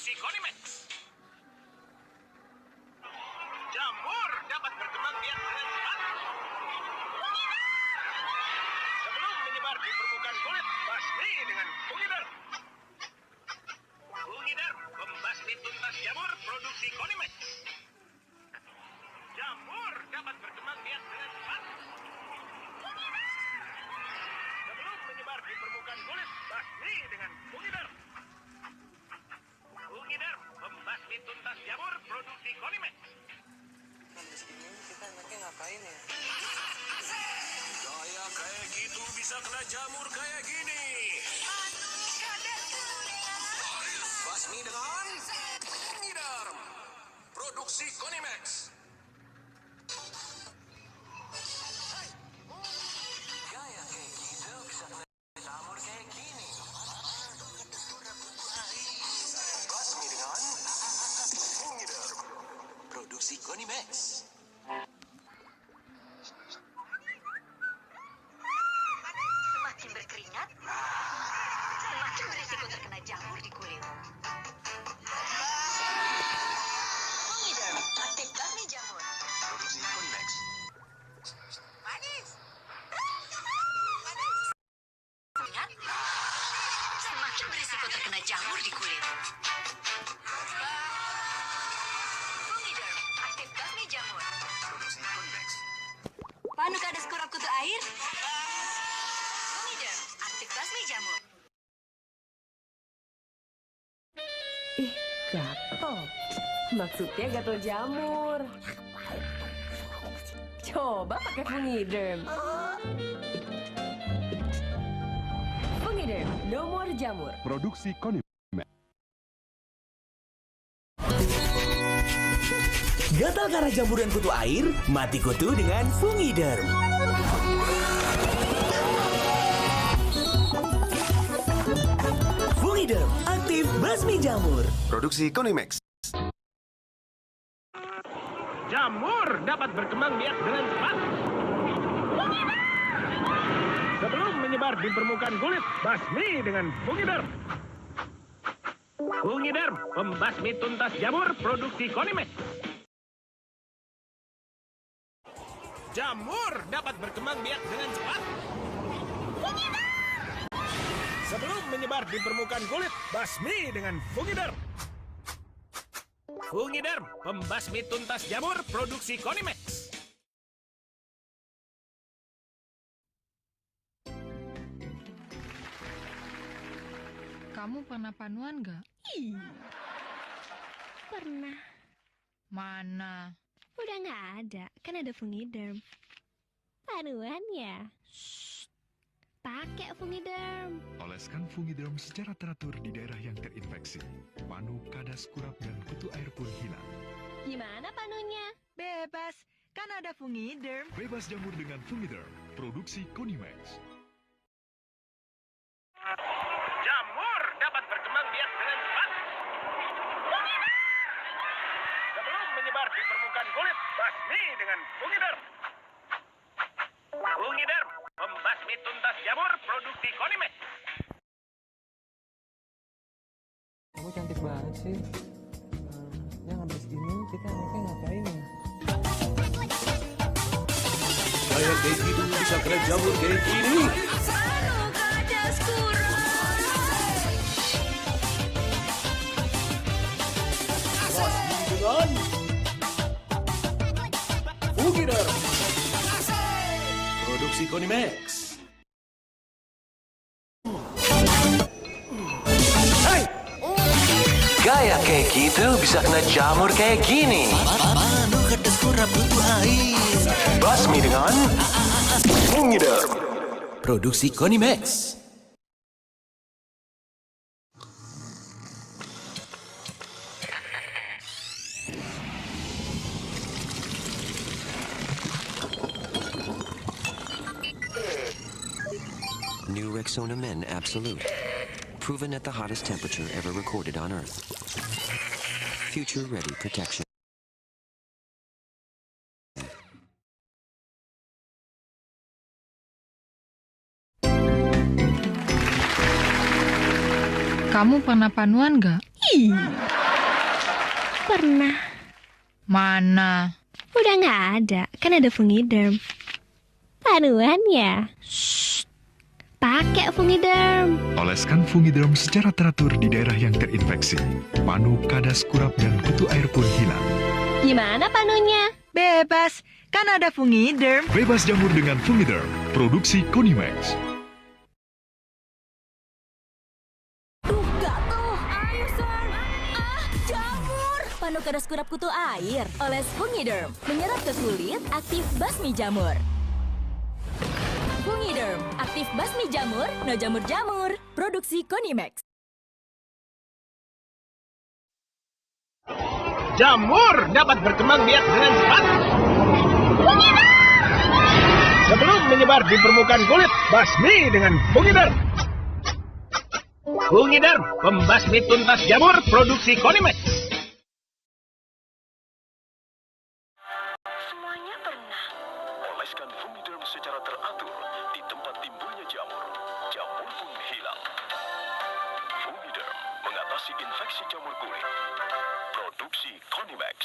produksi Konimex. Jamur dapat berkembang biak dengan cepat. Sebelum menyebar di permukaan kulit, basmi dengan Fungiderm. Fungiderm membasmi tuntas jamur produksi Konimex. Jamur dapat berkembang biak dengan cepat. Sebelum menyebar di permukaan kulit, basmi dengan Fungiderm. Fungiderm membasmi tuntas jamur produksi Konimex. Habis ini kita enaknya ngapain ya? Gaya kayak gitu bisa kena jamur kayak gini. Basmi dengan Fungiderm produksi Konimex. Gaya kayak gitu bisa kena jamur kayak gini. Basmi dengan Fungiderm produksi Konimex. Semakin berkeringat, semakin berisiko terkena jamur di kulit. Fungiderm, aktif basmi jamur. Produksi Konimex. Manis. Ingat, semakin berisiko terkena jamur di kulit. Fungiderm, aktif basmi jamur. Produksi Konimex. Panu kades kurap kutu air. Fungiderm, aktif basmi jamur. Ih, gatel. Maksudnya gatel jamur. Coba pakai Fungiderm. Fungiderm, no more jamur. Produksi Konimex. Gatal karena jamur dan kutu air? Mati kutu dengan Fungiderm. Fungiderm, aktif basmi jamur. Produksi Konimex. Jamur dapat berkembang biak dengan cepat. Sebelum menyebar di permukaan kulit, basmi dengan Fungiderm. Fungiderm membasmi tuntas jamur produksi Konimex. Jamur dapat berkembang biak dengan cepat. Sebelum menyebar di permukaan kulit, basmi dengan Fungiderm. Fungiderm pembasmi tuntas jamur produksi Konimex. Kamu pernah panuan gak? Pernah. Mana? Udah nggak ada, kan ada Fungiderm. Panuan ya? Pakai Fungiderm. Oleskan Fungiderm secara teratur di daerah yang terinfeksi. Panu, kadas, kurap, dan kutu air pun hilang. Gimana panunya? Bebas, kan ada Fungiderm. Bebas jamur dengan Fungiderm. Produksi Konimex. Jamur dapat berkembang biak dengan cepat. Sebelum menyebar di permukaan kulit, basmi dengan Fungiderm. Fungiderm membasmi tuntas jamur produksi Konimex. Kamu cantik banget sih. Yang habis ini kita enaknya ngapain ya? Gaya kayak gitu bisa kena jamur kayak gini. Basmi dengan Fungiderm produksi Konimex. Gaya kayak gitu bisa kena jamur kayak gini. Panu kadas kurap kutu air. Basmi dengan Fungiderm produksi Konimex. New Rexona Men Absolute. Proven at the hottest temperature ever recorded on Earth. Future-ready protection. Kamu pernah panuan gak? Ih, Pernah. Mana? Udah nggak ada. Kan ada Fungiderm. Panuan ya? Shh. Pakai Fungiderm. Oleskan Fungiderm secara teratur di daerah yang terinfeksi. Panu, kadas, kurap, dan kutu air pun hilang. Gimana panunya? Bebas, kan ada Fungiderm. Bebas jamur dengan Fungiderm. Produksi Konimax. Panu kadas kurap kutu air. Oles Fungiderm. Menyerap ke kulit, aktif basmi jamur. Fungiderm. Aktif basmi jamur, no jamur-jamur. Produksi Konimax. Jamur dapat berkembang biak dengan cepat. Sebelum menyebar di permukaan kulit, basmi dengan Fungiderm. Fungiderm, pembasmi tuntas jamur, produksi Konimax. Semuanya pernah. Oleskan Fungiderm secara teratur di tempat timbulnya jamur. Jamur pun hilang. Fungiderm mengatasi infeksi jamur kulit. Produksi Konimax.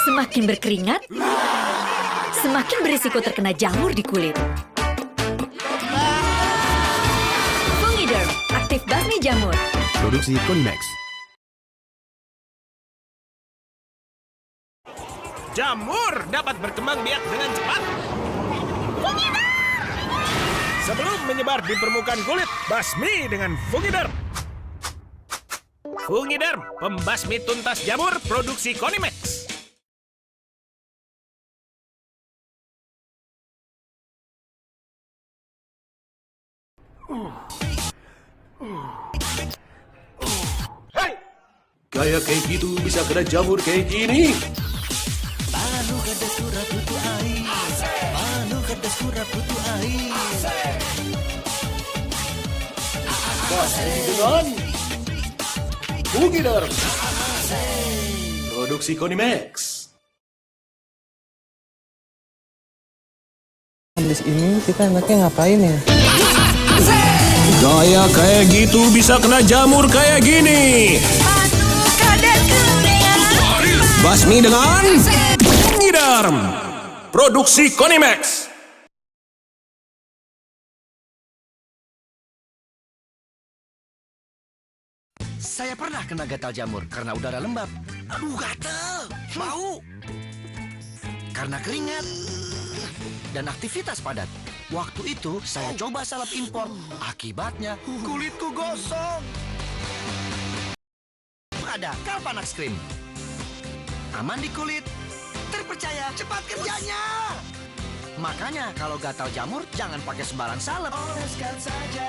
Semakin berkeringat, semakin berisiko terkena jamur di kulit. Fungiderm, aktif basmi jamur. Produksi Konimax. Jamur dapat berkembang biak dengan cepat. Sebelum menyebar di permukaan kulit, basmi dengan Fungiderm. Fungiderm, pembasmi tuntas jamur, produksi Konimax. Hei! Gaya kayak gitu bisa kena jamur kayak gini. Basmi dengan Fungiderm. Produksi Konimax. Habis ini kita enaknya ngapain ya? Gaya kayak gitu bisa kena jamur kayak gini. Basmi dengan Fungiderm. Produksi Konimax. Saya pernah kena gatal jamur karena udara lembab. Aduh, gatal, bau. Karena keringat dan aktivitas padat. Waktu itu saya coba salep impor. Akibatnya kulitku gosong. Ada Calpanax Cream. Aman di kulit, terpercaya, cepat kerjanya. Makanya kalau gatal jamur jangan pakai sembarang salep. Oleskan saja.